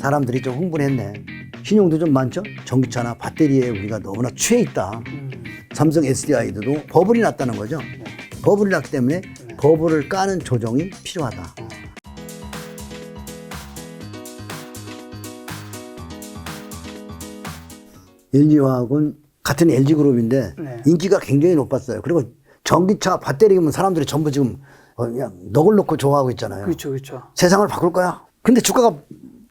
사람들이 좀 흥분했네. 신용도 좀 많죠? 전기차나 배터리에 우리가 너무나 취해 있다. 삼성 SDI도 버블이 났다는 거죠. 버블이 났기 때문에 버블을 까는 조정이 필요하다. LG화학은 같은 LG그룹인데 네. 인기가 굉장히 높았어요. 그리고 전기차 배터리면 사람들이 전부 지금 그냥 넋을 놓고 좋아하고 있잖아요. 그렇죠, 그렇죠. 세상을 바꿀 거야. 근데 주가가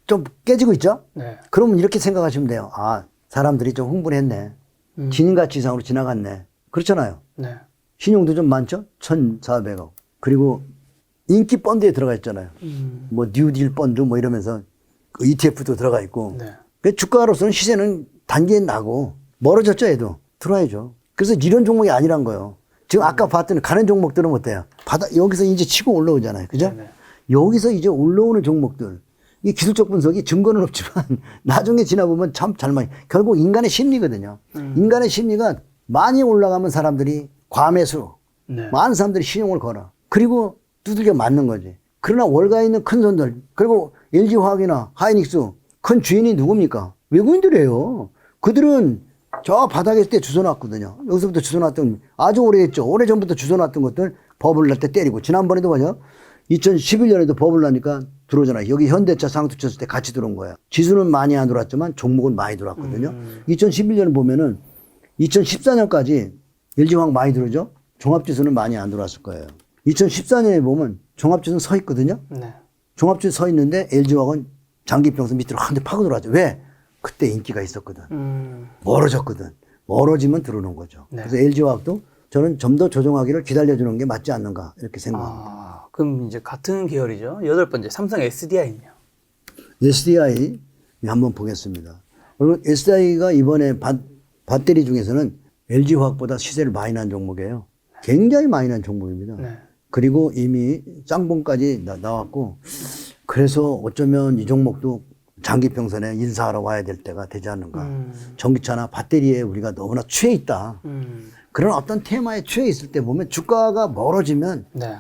좀 깨지고 있죠? 네. 그러면 이렇게 생각하시면 돼요. 아, 사람들이 좀 흥분했네. 지인가치 이상으로 지나갔네. 그렇잖아요. 네. 신용도 좀 많죠? 1,400억. 그리고 인기 펀드에 들어가 있잖아요. 뭐 뉴딜 펀드 뭐 이러면서 그 ETF도 들어가 있고. 네. 그 주가로서는 시세는 단기에 나고 멀어졌죠, 얘도. 들어와야죠. 그래서 이런 종목이 아니란 거예요. 지금 아까 봤더니 가는 종목들은 어때요? 여기서 이제 치고 올라오잖아요. 그죠? 네네. 여기서 이제 올라오는 종목들. 이 기술적 분석이 증거는 없지만 나중에 지나보면 참 잘 많이. 결국 인간의 심리거든요. 인간의 심리가 많이 올라가면 사람들이 과매수. 네. 많은 사람들이 신용을 걸어. 그리고 두들겨 맞는 거지. 그러나 월가에 있는 큰 손들, 그리고 LG화학이나 하이닉스 큰 주인이 누굽니까? 외국인들이에요. 그들은 저 바닥에 때 주워놨거든요. 여기서부터 주워놨던, 아주 오래됐죠. 오래전부터 주워놨던 것들 버블 날 때 때리고. 지난번에도 뭐죠? 2011년에도 버블 나니까 들어오잖아요. 여기 현대차 상투 쳤을 때 같이 들어온 거예요. 지수는 많이 안 들어왔지만 종목은 많이 들어왔거든요. 2011년을 보면은 2014년까지 LG화학 많이 들어오죠? 종합지수는 많이 안 들어왔을 거예요. 2014년에 보면 종합지수는 서 있거든요. 네. 종합지수 서 있는데 LG화학은 장기평선 밑으로 한 대 파고 들어왔죠. 왜? 그때 인기가 있었거든. 멀어졌거든. 멀어지면 들어오는 거죠. 네. 그래서 LG화학도 저는 좀 더 조정하기를 기다려주는 게 맞지 않는가 이렇게 생각합니다. 아, 그럼 이제 같은 계열이죠. 8번째 삼성 SDI는요. SDI 한번 보겠습니다. 그리고 SDI가 이번에 배터리 중에서는 LG화학보다 시세를 많이 난 종목이에요. 굉장히 많이 난 종목입니다. 네. 그리고 이미 쌍봉까지 나왔고, 그래서 어쩌면 이 종목도 장기평선에 인사하러 와야 될 때가 되지 않는가. 전기차나 배터리에 우리가 너무나 취해 있다. 그런 어떤 테마에 취해 있을 때 보면 주가가 멀어지면 네.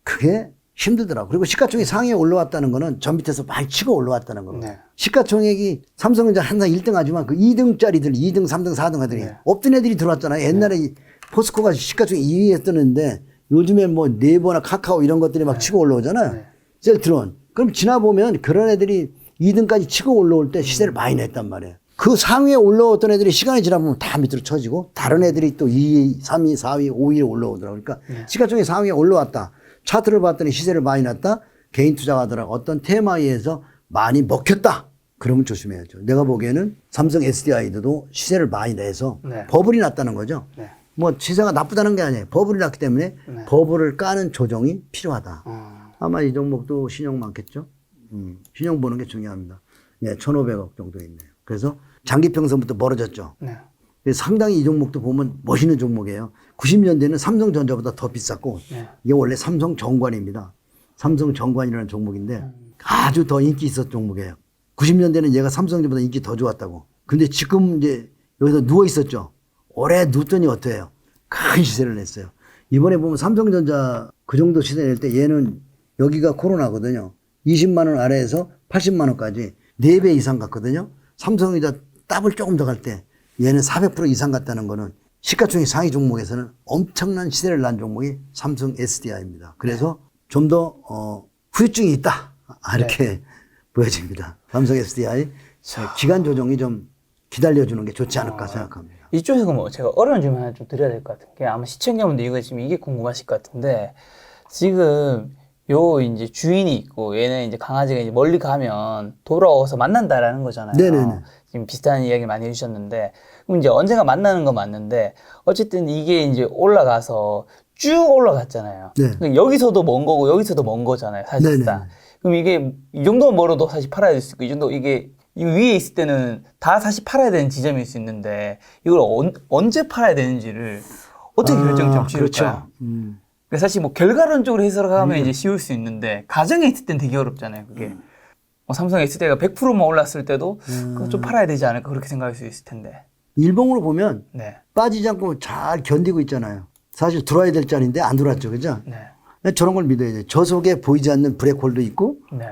그게 힘들더라고. 그리고 시가총액이 상위에 올라왔다는 거는 전 밑에서 많이 치고 올라왔다는 거거든요. 네. 시가총액이 삼성전자 항상 1등 하지만 그 2등짜리들, 2등, 3등, 4등 하더니 네. 없던 애들이 들어왔잖아요. 옛날에 포스코가 시가총액 2위 했었는데 요즘에 뭐 네이버나 카카오 이런 것들이 막 치고 올라오잖아요. 네. 셀트론. 그럼 지나보면 그런 애들이 2등까지 치고 올라올 때 시세를 많이 냈단 말이에요. 그 상위에 올라왔던 애들이 시간이 지나보면 다 밑으로 쳐지고 다른 애들이 또 2위, 3위, 4위, 5위에 올라오더라고요. 그러니까 시가총액 상위에 올라왔다. 차트를 봤더니 시세를 많이 났다. 개인 투자가더라고 어떤 테마에서 많이 먹혔다. 그러면 조심해야죠. 내가 보기에는 삼성 SDI도 시세를 많이 내서 네. 버블이 났다는 거죠. 네. 뭐 시세가 나쁘다는 게 아니에요. 버블이 났기 때문에 네. 버블을 까는 조정이 필요하다. 아마 이 종목도 신용 많겠죠. 신용 보는 게 중요합니다. 예, 1,500억 정도 있네요. 그래서 장기평선부터 멀어졌죠. 네. 상당히 이 종목도 보면 멋있는 종목이에요. 90년대는 삼성전자보다 더 비쌌고 네. 이게 원래 삼성정관입니다. 삼성정관이라는 종목인데 아주 더 인기 있었던 종목이에요. 90년대는 얘가 삼성전자보다 인기 더 좋았다고. 근데 지금 이제 여기서 누워 있었죠. 오래 눕더니 어때요? 큰 시세를 냈어요. 이번에 보면 삼성전자 그 정도 시세 낼 때 얘는 여기가 코로나거든요. 20만 원 아래에서 80만 원까지 4배 이상 갔거든요. 삼성전자 더블 조금 더 갈 때 얘는 400% 이상 갔다는 거는 시가총액 상위 종목에서는 엄청난 시세를 난 종목이 삼성 SDI입니다. 그래서 좀 더 후유증이 있다. 이렇게 보여집니다. 삼성 SDI 기간 조정이 좀 기다려주는 게 좋지 않을까 생각합니다. 이쪽에서 뭐 제가 어려운 질문 하나 좀 드려야 될 것 같은 게 아마 시청자분들 이거 지금 이게 궁금하실 것 같은데 지금 요 이제 주인이 있고 얘는 이제 강아지가 이제 멀리 가면 돌아와서 만난다라는 거잖아요. 네네네. 지금 비슷한 이야기 많이 해주셨는데 그럼 이제 언젠가 만나는 건 맞는데 어쨌든 이게 이제 올라가서 쭉 올라갔잖아요. 네. 그러니까 여기서도 먼 거고 여기서도 먼 거잖아요. 사실상. 네네. 그럼 이게 이 정도만 멀어도 사실 팔아야 될 수 있고 이 정도 이게 이 위에 있을 때는 다 사실 팔아야 되는 지점일 수 있는데 이걸 언제 팔아야 되는지를 어떻게 결정 좀 지을까요? 그렇죠. 그러니까 사실 뭐 결과론적으로 해석하면 이제 쉬울 수 있는데 가정에 있을 땐 되게 어렵잖아요. 그게 삼성 SDI가 100%만 올랐을 때도 그거 좀 팔아야 되지 않을까 그렇게 생각할 수 있을 텐데. 일봉으로 보면 네. 빠지지 않고 잘 견디고 있잖아요. 사실 들어와야 될 자리인데 안 들어왔죠. 그죠? 네. 저런 걸 믿어야 돼요. 저 속에 보이지 않는 블랙홀도 있고 네.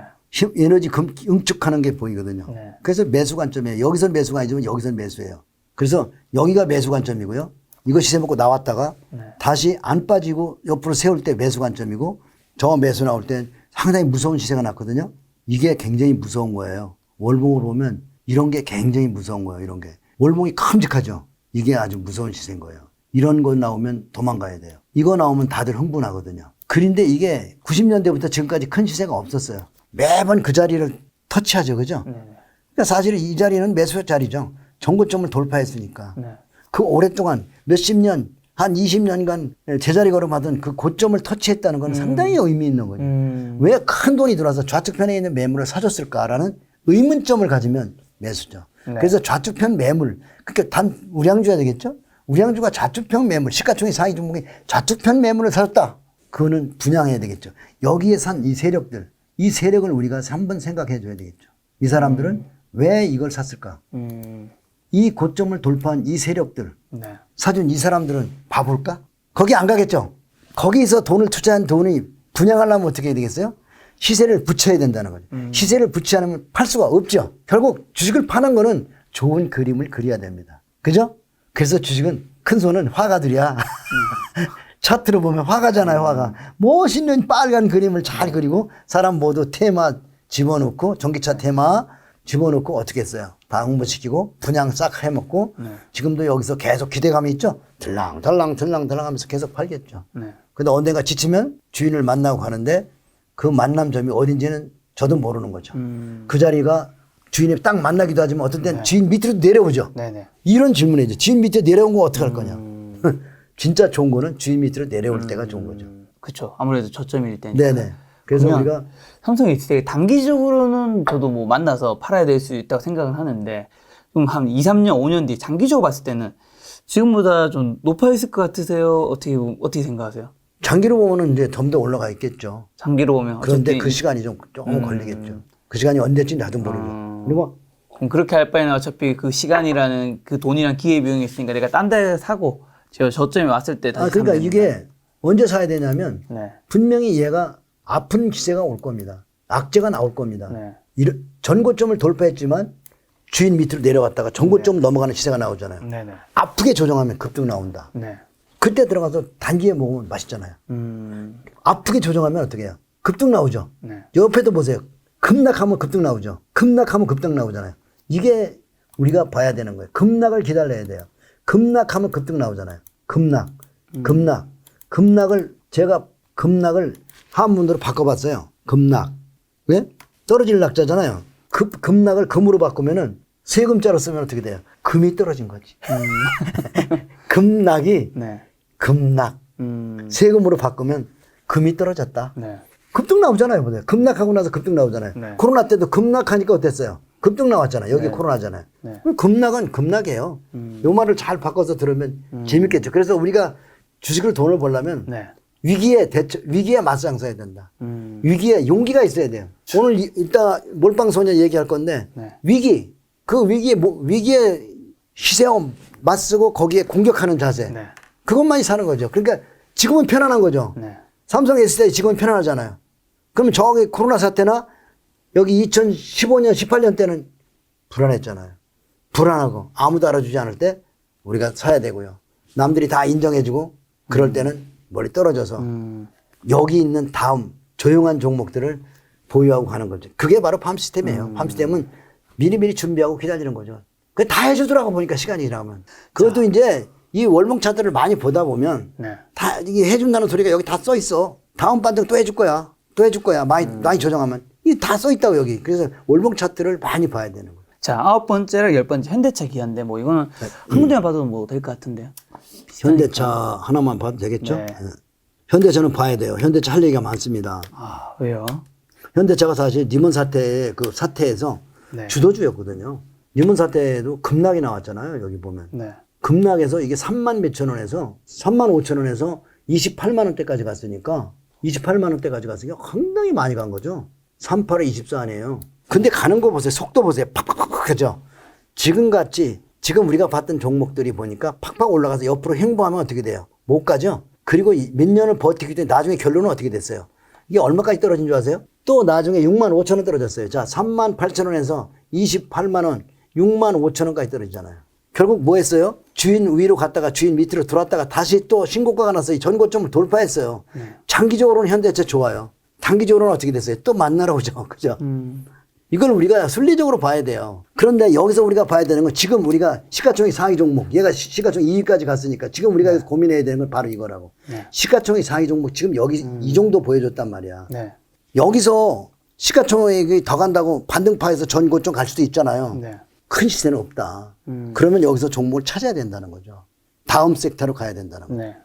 에너지 응축하는 게 보이거든요. 네. 그래서 매수 관점이에요. 여기서 매수가 아니지만 여기서 매수예요. 그래서 여기가 매수 관점이고요. 이거 시세 먹고 나왔다가 네. 다시 안 빠지고 옆으로 세울 때 매수 관점이고 저 매수 나올 때 상당히 무서운 시세가 났거든요. 이게 굉장히 무서운 거예요. 월봉으로 보면 이런 게 굉장히 무서운 거예요. 이런 게. 월봉이 큼직하죠. 이게 아주 무서운 시세인 거예요. 이런 거 나오면 도망가야 돼요. 이거 나오면 다들 흥분하거든요. 그런데 이게 90년대부터 지금까지 큰 시세가 없었어요. 매번 그 자리를 터치하죠. 그죠? 네. 그러니까 사실 이 자리는 매수 자리죠. 정고점을 돌파했으니까. 네. 그 오랫동안 몇십 년, 한 20년간 제자리 걸음하던 그 고점을 터치했다는 건 상당히 의미 있는 거죠. 왜 큰 돈이 들어와서 좌측편에 있는 매물을 사줬을까라는 의문점을 가지면 매수죠. 네. 그래서 좌측편 매물, 그러니까 단 우량주야 되겠죠? 우량주가 좌측편 매물, 시가총액 상위 종목이 좌측편 매물을 사줬다. 그거는 분양해야 되겠죠. 여기에 산 이 세력들, 이 세력을 우리가 한번 생각해 줘야 되겠죠. 이 사람들은 왜 이걸 샀을까? 이 고점을 돌파한 이 세력들, 네. 사준 이 사람들은 바볼까? 거기 안 가겠죠? 거기서 돈을 투자한 돈이 분양하려면 어떻게 해야 되겠어요? 시세를 붙여야 된다는 거죠. 시세를 붙이지 않으면 팔 수가 없죠. 결국 주식을 파는 거는 좋은 그림을 그려야 됩니다. 그죠? 그래서 주식은 큰 손은 화가들이야. 차트로 보면 화가잖아요, 화가. 멋있는 빨간 그림을 잘 그리고 사람 모두 테마 집어넣고 전기차 테마 집어넣고 어떻게 했어요? 다 홍보시키고 분양 싹 해먹고 지금도 여기서 계속 기대감이 있죠? 들랑들랑 하면서 계속 팔겠죠. 네. 근데 언젠가 지치면 주인을 만나고 가는데 그 만남점이 어딘지는 저도 모르는 거죠. 그 자리가 주인이 딱 만나기도 하지만 어떤 때는 주인 밑으로 내려오죠. 네네. 이런 질문이죠. 주인 밑에 내려온 거 어떻게 할 거냐. 진짜 좋은 거는 주인 밑으로 내려올 때가 좋은 거죠. 그렇죠. 아무래도 저점일 때니까. 네네. 그래서 그러면 우리가 삼성이 되게 단기적으로는 저도 뭐 만나서 팔아야 될 수 있다고 생각을 하는데 좀 한 2, 3년, 5년 뒤 장기적으로 봤을 때는 지금보다 좀 높아 있을 것 같으세요? 어떻게 생각하세요? 장기로 보면은 이제 좀 더 올라가 있겠죠. 장기로 보면 그런데 어차피 그 시간이 조금 걸리겠죠. 그 시간이 언제쯤 나도 모르고. 그리고 그럼 그렇게 할 바에는 어차피 그 시간이라는 그 돈이랑 기회비용이 있으니까 내가 딴 데 사고 제가 저점에 왔을 때 다시 그러니까 사면 이게 언제 사야 되냐면 네. 분명히 얘가 아픈 기세가 올 겁니다. 악재가 나올 겁니다. 네. 전고점을 돌파했지만 주인 밑으로 내려갔다가 전고점 넘어가는 시세가 나오잖아요. 네네. 아프게 조정하면 급등 나온다. 네. 그때 들어가서 단기에 먹으면 맛있잖아요. 아프게 조정하면 어떻게 해요? 급등 나오죠. 네. 옆에도 보세요. 급락하면 급등 나오죠. 급락하면 급등 나오잖아요. 이게 우리가 봐야 되는 거예요. 급락을 기다려야 돼요. 급락하면 급등 나오잖아요. 급락을 제가 급락을 한문으로 바꿔봤어요. 급락. 왜? 떨어질 낙자잖아요. 급락을 금으로 바꾸면은 세금자로 쓰면 어떻게 돼요? 금이 떨어진 거지. 급락이 네. 급락. 세금으로 바꾸면 금이 떨어졌다. 네. 급등 나오잖아요. 보세요. 급락하고 나서 급등 나오잖아요. 네. 코로나 때도 급락하니까 어땠어요? 급등 나왔잖아요. 여기 네. 코로나잖아요. 네. 급락은 급락이에요. 요 말을 잘 바꿔서 들으면 재밌겠죠. 그래서 우리가 주식을 돈을 벌려면 네. 위기에 맞서야 된다. 위기에 용기가 있어야 돼요. 오늘 이따 몰빵소녀 얘기할 건데 네. 위기에 시세와 맞서고 거기에 공격하는 자세. 네. 그것만이 사는 거죠. 그러니까 지금은 편안한 거죠. 네. 삼성 S대에 지금은 편안하잖아요. 그러면 저기 코로나 사태나 여기 2015년, 18년 때는 불안했잖아요. 불안하고 아무도 알아주지 않을 때 우리가 사야 되고요. 남들이 다 인정해주고 그럴 때는 멀리 떨어져서 여기 있는 다음 조용한 종목들을 보유하고 가는 거죠. 그게 바로 팜 시스템이에요. 팜 시스템은 미리미리 준비하고 기다리는 거죠. 그게 다 해주더라고 보니까 시간이 지나면. 그것도 이제 이 월봉 차트를 많이 보다 보면 네. 다 이게 해준다는 소리가 여기 다 써 있어. 다음 반등 또 해줄 거야. 또 해줄 거야. 많이 조정하면. 이게 다 써 있다고 여기. 그래서 월봉 차트를 많이 봐야 되는 거예요. 자, 9번째랑 10번째 현대차 기아인데 뭐 이거는 한 군데만 봐도 뭐 될 것 같은데요. 현대차 하나만 봐도 되겠죠? 네. 현대차는 봐야 돼요. 현대차 할 얘기가 많습니다. 아, 왜요? 현대차가 사실 니몬 사태의 그 사태에서 네. 주도주였거든요. 니몬 사태에도 급락이 나왔잖아요. 여기 보면. 네. 급락해서 이게 3만 몇천 원에서 3만 5천 원에서 28만 원대까지 갔으니까 28만 원대까지 갔으니까 상당히 많이 간 거죠. 38에 24 아니에요. 근데 가는 거 보세요. 속도 보세요. 팍팍팍 하죠. 지금 우리가 봤던 종목들이 보니까 팍팍 올라가서 옆으로 횡보하면 어떻게 돼요? 못 가죠. 그리고 몇 년을 버티기 때문에 나중에 결론은 어떻게 됐어요? 이게 얼마까지 떨어진 줄 아세요? 또 나중에 6만 5천 원 떨어졌어요. 자, 3만 8천 원에서 28만 원, 6만 5천 원까지 떨어지잖아요. 결국 뭐 했어요? 주인 위로 갔다가 주인 밑으로 들어왔다가 다시 또 신고가가 나서 전고점을 돌파했어요. 장기적으로는 현대차 좋아요. 단기적으로는 어떻게 됐어요? 또 만나러 오죠. 그죠? 이걸 우리가 순리적으로 봐야 돼요. 그런데 여기서 우리가 봐야 되는 건 지금 우리가 시가총액 상위 종목, 얘가 시가총액 2위까지 갔으니까 지금 우리가 고민해야 되는 건 바로 이거라고. 네. 시가총액 상위 종목 지금 여기 이 정도 보여줬단 말이야. 네. 여기서 시가총액이 더 간다고 반등파에서 전고점 갈 수도 있잖아요. 네. 큰 시세는 없다. 그러면 여기서 종목을 찾아야 된다는 거죠. 다음 섹터로 가야 된다는 거죠. 네.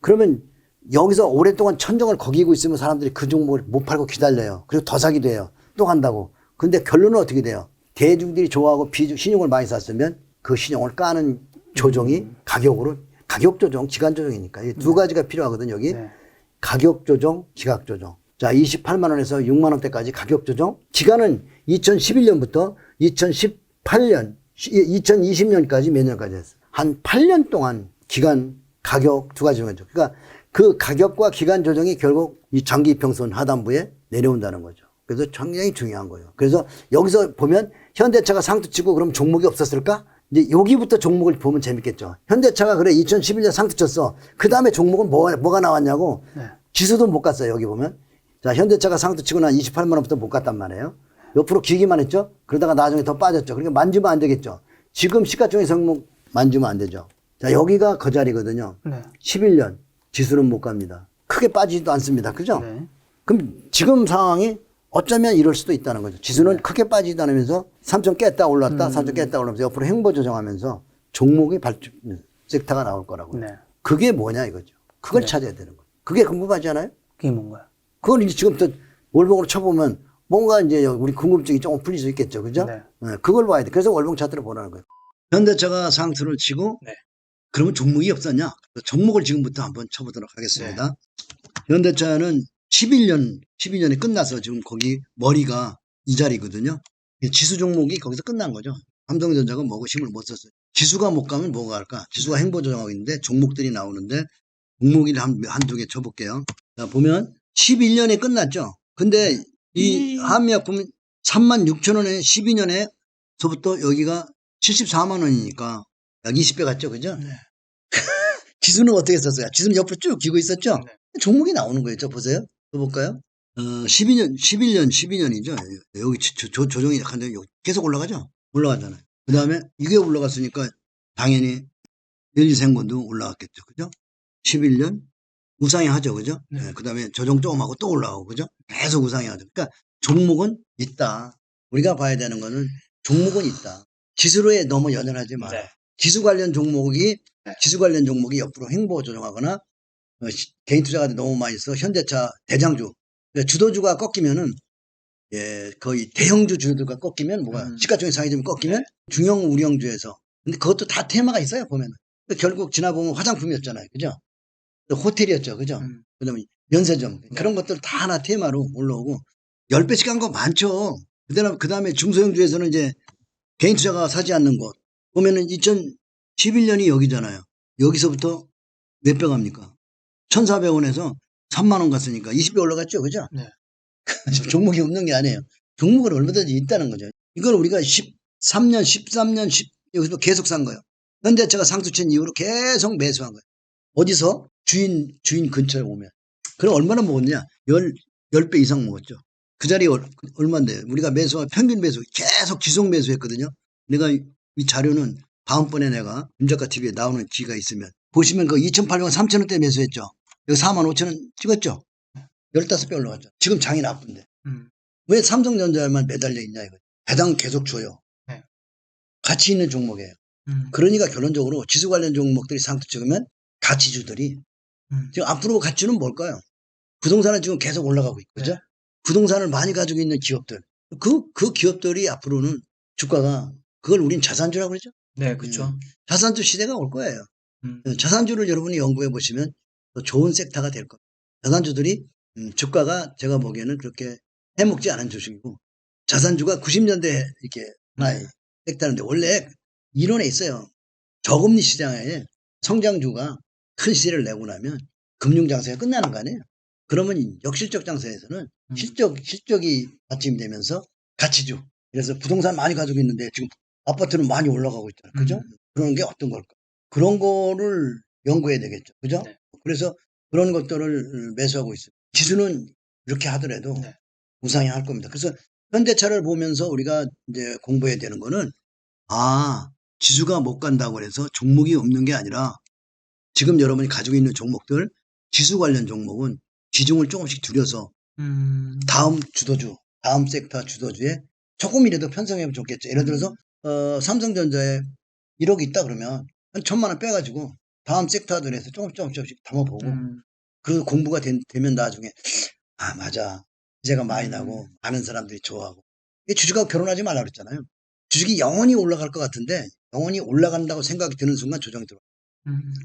그러면 여기서 오랫동안 천정을 거기고 있으면 사람들이 그 종목을 못 팔고 기다려요. 그리고 더 사기도 해요. 또 간다고. 근데 결론은 어떻게 돼요? 대중들이 좋아하고 신용을 많이 샀으면 그 신용을 까는 조정이 가격으로, 가격 조정, 기간 조정이니까. 이 두 가지가 필요하거든요, 여기. 네. 가격 조정, 기각 조정. 자, 28만 원에서 6만 원대까지 가격 조정. 기간은 2011년부터 2018년, 2020년까지 몇 년까지 했어요? 한 8년 동안 기간, 가격 두 가지 조정이죠. 그러니까 그 가격과 기간 조정이 결국 이 장기 이평선 하단부에 내려온다는 거죠. 그래서 굉장히 중요한 거예요. 그래서 여기서 보면 현대차가 상투치고 그럼 종목이 없었을까? 이제 여기부터 종목을 보면 재밌겠죠. 현대차가 그래 2011년 상투쳤어. 그 다음에 종목은 뭐가 나왔냐고. 네. 지수도 못 갔어요. 여기 보면. 자, 현대차가 상투치고 난 28만 원부터 못 갔단 말이에요. 옆으로 기기만 했죠. 그러다가 나중에 더 빠졌죠. 그러니까 만지면 안 되겠죠. 지금 시가총액 성목 만지면 안 되죠. 자, 여기가 그 자리거든요. 네. 11년 지수는 못 갑니다. 크게 빠지지도 않습니다. 그죠? 네. 그럼 지금 상황이 어쩌면 이럴 수도 있다는 거죠. 지수는 크게 빠지지 않으면서 3점 깼다 올랐다, 3점 깼다 올라면서 옆으로 행보 조정하면서 종목이 섹터가 나올 거라고요. 네. 그게 뭐냐 이거죠. 그걸 찾아야 되는 거예요. 그게 궁금하지 않아요? 그게 뭔가요? 그걸 이제 지금부터 월봉으로 쳐보면 뭔가 이제 우리 궁금증이 조금 풀릴 수 있겠죠. 그죠? 네. 네, 그걸 봐야 돼. 그래서 월봉 차트를 보라는 거예요. 현대차가 상승을 치고 네. 그러면 종목이 없었냐? 종목을 지금부터 한번 쳐보도록 하겠습니다. 현대차는 12년이 끝나서 지금 거기 머리가 이 자리거든요. 지수 종목이 거기서 끝난 거죠. 삼성전자가 뭐고 힘을 못 썼어요. 지수가 못 가면 뭐가 할까? 지수가 행보 조정하고 있는데 종목들이 나오는데 종목이 한두 개 쳐볼게요. 자, 보면 11년에 끝났죠. 근데 이 한미약품은 36,000원에 12년에서부터 여기가 74만 원이니까 약 20배 갔죠. 그죠? 네. 지수는 어떻게 썼어요? 지수는 옆으로 쭉 기고 있었죠? 종목이 나오는 거예요. 저 보세요. 또 볼까요? 12년이죠. 여기 조정이 약간 계속 올라가죠? 올라가잖아요. 그 다음에 이게 올라갔으니까 당연히 LG생건도 올라갔겠죠. 그죠? 11년 우상이 하죠. 그죠? 네. 그 다음에 조정 조금 하고 또 올라가고. 그죠? 계속 우상이 하죠. 그러니까 종목은 있다. 우리가 봐야 되는 거는 종목은 있다. 지수로에 너무 연연하지 마라. 네. 지수 관련 종목이 옆으로 행보 조정하거나 개인 투자가 너무 많이 있어 현대차 대장주 주도주가 꺾이면은 거의 대형주 주도주가 꺾이면 뭐가 시가총액 상위점이 꺾이면 중형 우량주에서 근데 그것도 다 테마가 있어요 보면은 결국 지나보면 화장품이었잖아요 그죠 또 호텔이었죠 그죠 그다음에 면세점 그런 것들 다 하나 테마로 올라오고 10배씩 간 거 많죠 그 다음에 중소형주에서는 이제 개인 투자가 사지 않는 곳 보면은 2011년이 여기잖아요 여기서부터 몇 배 갑니까 1,400원에서 3만 원 갔으니까 20배 올라갔죠. 그죠? 네. 종목이 없는 게 아니에요. 종목은 얼마든지 있다는 거죠. 이걸 우리가 13년, 13년, 여기서 계속 산 거예요. 현대차가 상투친 이후로 계속 매수한 거예요. 어디서? 주인 근처에 오면. 그럼 얼마나 먹었냐? 10배 이상 먹었죠. 그 자리에 얼마인데? 우리가 평균 매수, 계속 지속 매수했거든요. 내가 이 자료는 다음번에 내가 임작가 TV에 나오는 기가 있으면 보시면 그 2,800원, 3,000원대 매수했죠. 여기 45,000원 찍었죠? 15배 올라갔죠. 지금 장이 나쁜데. 왜 삼성전자에만 매달려 있냐, 이거. 배당 계속 줘요. 네. 가치 있는 종목이에요. 그러니까 결론적으로 지수 관련 종목들이 상투 찍으면 가치주들이 지금 앞으로 가치는 뭘까요? 부동산은 지금 계속 올라가고 있고, 그죠? 네. 부동산을 많이 가지고 있는 기업들. 그 기업들이 앞으로는 주가가 그걸 우린 자산주라고 그러죠? 네, 그렇죠. 자산주 시대가 올 거예요. 자산주를 여러분이 연구해 보시면 더 좋은 섹터가 될 겁니다. 자산주들이 주가가 제가 보기에는 그렇게 해먹지 않은 주식이고 자산주가 90년대 이렇게 많이 섹터인데 원래 이론에 있어요. 저금리 시장에 성장주가 큰 시세를 내고 나면 금융장세가 끝나는 거 아니에요. 그러면 역실적 장세에서는 실적이 받침되면서 가치주. 그래서 부동산 많이 가지고 있는데 지금 아파트는 많이 올라가고 있잖아요. 그죠? 그런 게 어떤 걸까? 그런 거를 연구해야 되겠죠. 그죠? 네. 그래서 그런 것들을 매수하고 있어요. 지수는 이렇게 하더라도 네. 우상향할 겁니다. 그래서 현대차를 보면서 우리가 이제 공부해야 되는 거는 지수가 못 간다고 해서 종목이 없는 게 아니라 지금 여러분이 가지고 있는 종목들 지수 관련 종목은 비중을 조금씩 줄여서 다음 주도주, 다음 섹터 주도주에 조금이라도 편성하면 좋겠죠. 예를 들어서 삼성전자에 1억 있다 그러면 한 1,000만 원 빼가지고 다음 섹터들에서 조금씩 담아보고 그 공부가 되면 나중에 맞아. 이제가 많이 나고 많은 사람들이 좋아하고. 이 주식하고 결혼하지 말라 그랬잖아요. 주식이 영원히 올라갈 것 같은데 영원히 올라간다고 생각이 드는 순간 조정이 들어요.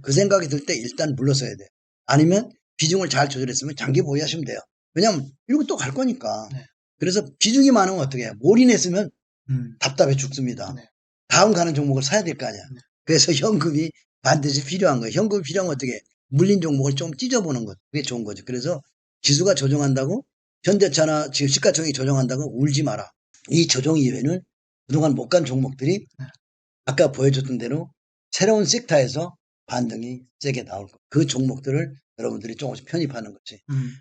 그 생각이 들 때 일단 물러서야 돼요. 아니면 비중을 잘 조절했으면 장기 보유하시면 돼요. 왜냐면 이러고 또 갈 거니까. 네. 그래서 비중이 많으면 어떻게 해요? 몰인했으면 음. 답답해 죽습니다. 네. 다음 가는 종목을 사야 될 거 아니야. 네. 그래서 현금이 반드시 필요한 거예요. 현금이 필요하면 어떻게 해? 물린 종목을 좀 찢어보는 것. 그게 좋은 거죠. 그래서 지수가 조정한다고 현대차나 지금 시가총액이 조정한다고 울지 마라. 이 조정 이후에는 그동안 못 간 종목들이 네. 아까 보여줬던 대로 새로운 섹터에서 반등이 세게 나올 거. 그 종목들을 여러분들이 조금씩 편입하는 거지.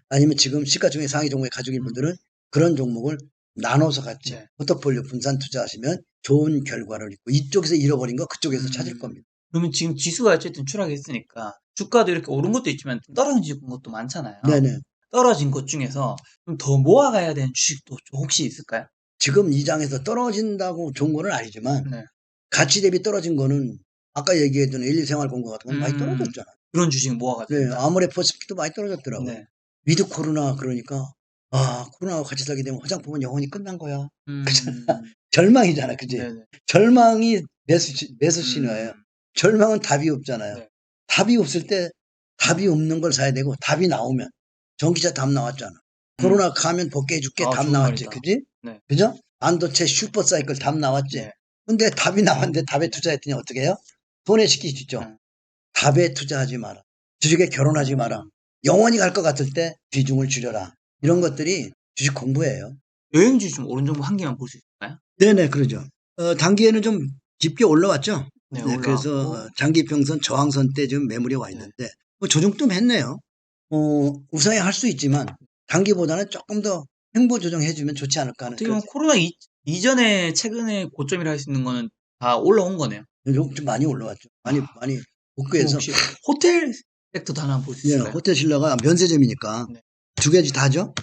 아니면 지금 시가총액 상위 종목에 가지고 있는 분들은 그런 종목을 나눠서 같이 네. 포트폴리오 분산 투자하시면 좋은 결과를 있고 이쪽에서 잃어버린 거 그쪽에서 찾을 겁니다. 그러면 지금 지수가 어쨌든 추락했으니까 주가도 이렇게 오른 것도 있지만 좀 떨어진 것도 많잖아요. 네네. 떨어진 것 중에서 좀 더 모아가야 되는 주식도 좀 혹시 있을까요? 지금 이 장에서 떨어진다고 좋은 거는 아니지만 네. 가치 대비 떨어진 거는 아까 얘기했던 1.2생활공고 같은 건 많이 떨어졌잖아. 그런 주식 모아가지고. 네, 아모레퍼시픽도 많이 떨어졌더라고요. 네. 위드 코로나 그러니까 코로나와 같이 살게 되면 화장품은 영원히 끝난 거야. 절망이잖아, 그지? 네네. 절망이 매수 신호예요. 절망은 답이 없잖아요. 네. 답이 없을 때 답이 없는 걸 사야 되고 답이 나오면 전기차 답 나왔잖아. 코로나 가면 복귀 해줄게 답 좋은 나왔지, 말이다. 그지? 네. 그죠? 반도체 슈퍼사이클 답 나왔지. 네. 근데 답이 나왔는데 답에 투자했더니 어떻게 해요? 손해시키시죠. 답에 투자하지 마라. 주식에 결혼하지 마라. 영원히 갈 것 같을 때 비중을 줄여라. 이런 것들이 주식 공부예요. 여행주 좀 오른 정도 한 개만 볼 수 있을까요? 네네, 그러죠. 단기에는 좀 깊게 올라왔죠. 네, 네, 그래서 올라왔고. 장기평선 저항선 때 지금 매물이 와 있는데 조정 좀 했네요. 우상향 할 수 있지만 단기보다는 조금 더 횡보 조정해주면 좋지 않을까 하는. 어떻게 보면 코로나 이전에 최근에 고점이라 할 수 있는 거는 다 올라온 거네요. 좀 많이 올라왔죠. 많이 복구해서. 혹시 호텔 섹터도 하나 볼 수 네, 있을까요? 호텔 신라가 면세점이니까 네. 두 개지 다죠.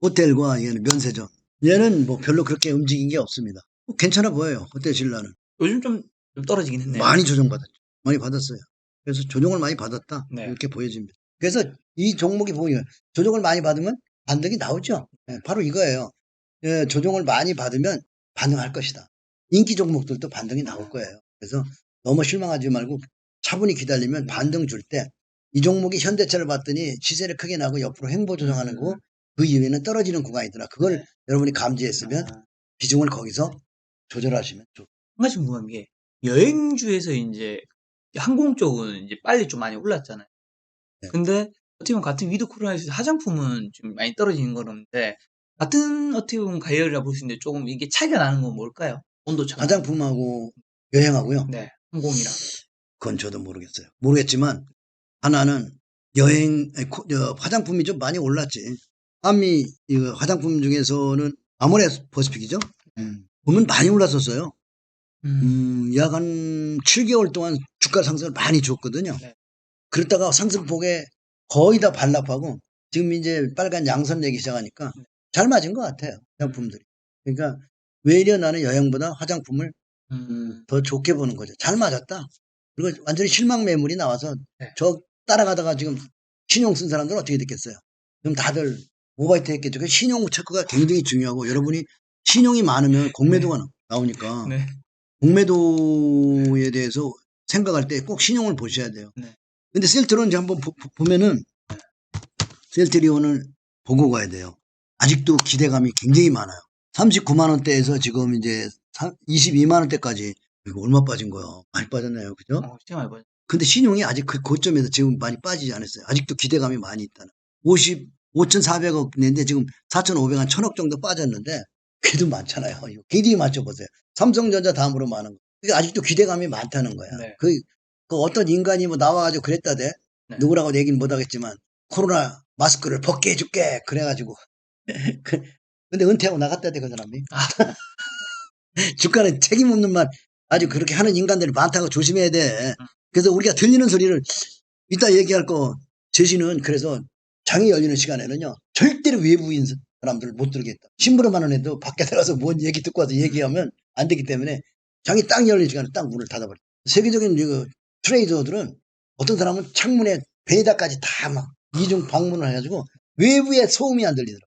호텔과 얘는 면세점. 얘는 뭐 별로 그렇게 움직인 게 없습니다. 괜찮아 보여요. 호텔 신라는. 요즘 좀 떨어지긴 했네요. 많이 조정받았죠. 많이 받았어요. 그래서 조정을 많이 받았다. 네. 이렇게 보여집니다. 그래서 이 종목이 보이면 조정을 많이 받으면 반등이 나오죠. 네, 바로 이거예요. 조정을 많이 받으면 반등할 것이다. 인기 종목들도 반등이 나올 거예요. 그래서 너무 실망하지 말고 차분히 기다리면 반등 줄 때 이 종목이 현대차를 봤더니 시세를 크게 나고 옆으로 횡보 조정하는 거고 그 이후에는 떨어지는 구간이더라. 그걸 여러분이 감지했으면 비중을 거기서 조절하시면 좋습니다. 한 가지 궁금한 게 여행주에서 이제 항공 쪽은 이제 빨리 좀 많이 올랐잖아요. 네. 근데 어떻게 보면 같은 위드 코로나에서 화장품은 좀 많이 떨어지는 거는데 같은 어떻게 보면 가열이라 볼 수 있는데 조금 이게 차이가 나는 건 뭘까요? 온도차가. 화장품하고 여행하고요. 네, 항공이랑. 그건 저도 모르겠어요. 모르겠지만 하나는 화장품이 좀 많이 올랐지. 한미 화장품 중에서는 아모레퍼시픽이죠. 보면 많이 올랐었어요. 약 한 7개월 동안 주가 상승을 많이 줬거든요. 네. 그러다가 상승폭에 거의 다 반납하고 지금 이제 빨간 양선 내기 시작하니까 잘 맞은 것 같아요. 화장품들이. 그러니까 외려 나는 여행보다 화장품을 더 좋게 보는 거죠. 잘 맞았다. 그리고 완전히 실망 매물이 나와서 네. 저 따라가다가 지금 신용 쓴 사람들은 어떻게 됐겠어요? 그럼 다들 오바이트 했겠죠. 신용 체크가 굉장히 중요하고 여러분이 신용이 많으면 공매도가 나오니까 네. 공매도에 대해서 생각할 때 꼭 신용을 보셔야 돼요. 네. 근데 셀트리온 한번 보면은 셀트리온을 보고 가야 돼요. 아직도 기대감이 굉장히 많아요. 39만 원대에서 지금 이제 22만 원대까지 이거 얼마 빠진 거야? 많이 빠졌나요? 그죠? 진짜 많이 빠졌어요. 근데 신용이 아직 그 고점에서 지금 많이 빠지지 않았어요. 아직도 기대감이 많이 있다는. 5,400억 냈는데 지금 4,500한 1,000억 정도 빠졌는데 그래도 많잖아요. 이거 굉장히 맞춰보세요. 삼성전자 다음으로 많은 거. 그게 아직도 기대감이 많다는 거야. 네. 그 어떤 인간이 뭐 나와가지고 그랬다대. 네. 누구라고 얘기는 못하겠지만 코로나 마스크를 벗게 해줄게. 그래가지고 근데 은퇴하고 나갔다대 그 사람이. 주가는 책임 없는 말 아주 그렇게 하는 인간들이 많다고 조심해야 돼. 그래서 우리가 들리는 소리를 이따 얘기할 거 제시는 그래서 장이 열리는 시간에는요 절대로 외부인 사람들 못 들겠다. 심부름하는 애도 밖에 들어가서 뭔 얘기 듣고 와서 얘기하면 안 되기 때문에 장이 딱 열리는 시간에 딱 문을 닫아버려. 세계적인 그 트레이더들은 어떤 사람은 창문에 베에다까지 다 막 이중 방문을 해가지고 외부의 소음이 안 들리더라고.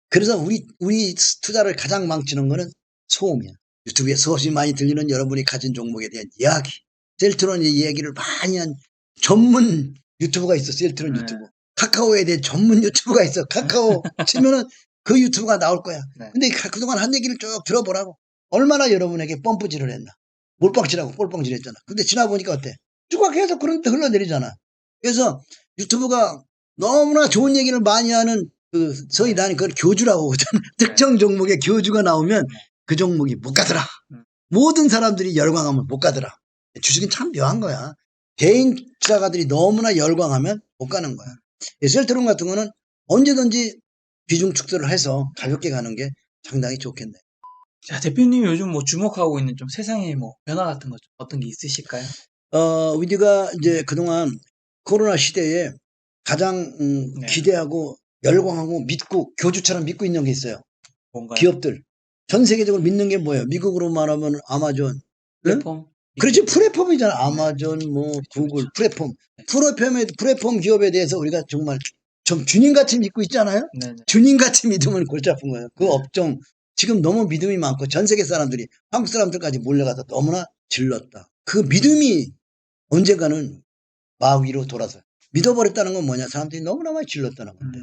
그래서 우리 투자를 가장 망치는 거는 소음이야. 유튜브에 수없이 많이 들리는 여러분이 가진 종목에 대한 이야기. 셀트론 이야기를 많이 한 전문 유튜브가 있어. 셀트론 네. 유튜브. 카카오에 대해 전문 유튜브가 있어. 카카오 치면은 그 유튜브가 나올 거야. 네. 근데 그동안 한 얘기를 쭉 들어보라고. 얼마나 여러분에게 펌프질을 했나. 몰빵질하고 꼴빵질 했잖아. 근데 지나보니까 어때? 주가 계속 그런 데 흘러내리잖아. 그래서 유튜브가 너무나 좋은 얘기를 많이 하는 소위 나는 그걸 교주라고 하거든. 특정 종목의 교주가 나오면 그 종목이 못 가더라. 모든 사람들이 열광하면 못 가더라. 주식은 참 묘한 거야. 개인 투자가들이 너무나 열광하면 못 가는 거야. 셀트론 같은 거는 언제든지 비중 축소를 해서 가볍게 가는 게 상당히 좋겠네. 자, 대표님 요즘 뭐 주목하고 있는 좀 세상의 뭐 변화 같은 거 좀 어떤 게 있으실까요? 우리가 이제 그동안 코로나 시대에 가장 네. 기대하고 열광하고 믿고 교주처럼 믿고 있는 게 있어요. 뭔가요? 기업들. 전 세계적으로 믿는 게 뭐예요? 미국으로 말하면 아마존. 응? 플랫폼? 그렇지, 플랫폼이잖아. 아마존, 뭐, 그렇죠, 구글, 그렇죠. 플랫폼 기업에 대해서 우리가 정말 좀 주님같이 믿고 있잖아요? 네네. 주님같이 믿으면 골치 아픈 거예요. 그 네. 업종. 지금 너무 믿음이 많고 전 세계 사람들이, 한국 사람들까지 몰려가서 너무나 질렀다. 그 믿음이 언젠가는 마위로 돌아서. 믿어버렸다는 건 뭐냐? 사람들이 너무나 많이 질렀다는 건데.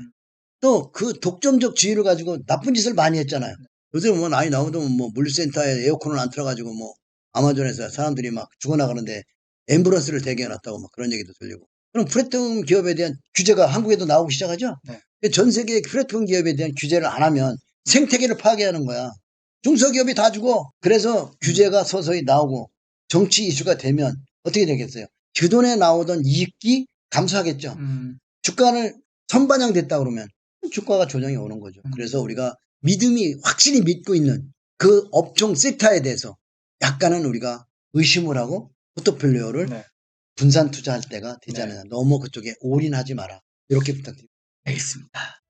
또 그 독점적 지위를 가지고 나쁜 짓을 많이 했잖아요. 요새 뭐 나이 나오면 뭐 물류센터에 에어컨을 안 틀어가지고 뭐 아마존에서 사람들이 막 죽어나가는데 앰뷸런스를 대기해놨다고 막 그런 얘기도 들리고. 그럼 플랫폼 기업에 대한 규제가 한국에도 나오기 시작하죠? 네. 전 세계 플랫폼 기업에 대한 규제를 안 하면 생태계를 파괴하는 거야. 중소기업이 다 죽어. 그래서 규제가 서서히 나오고 정치 이슈가 되면 어떻게 되겠어요? 기존에 나오던 이익이 감소하겠죠. 주가를 선반영됐다 그러면 주가가 조정이 오는 거죠. 그래서 우리가 믿음이 확실히 믿고 있는 그 업종 섹터에 대해서 약간은 우리가 의심을 하고 포트폴리오를 네. 분산 투자할 때가 되지 네. 않느냐. 너무 그쪽에 올인하지 마라. 이렇게 부탁드립니다. 알겠습니다.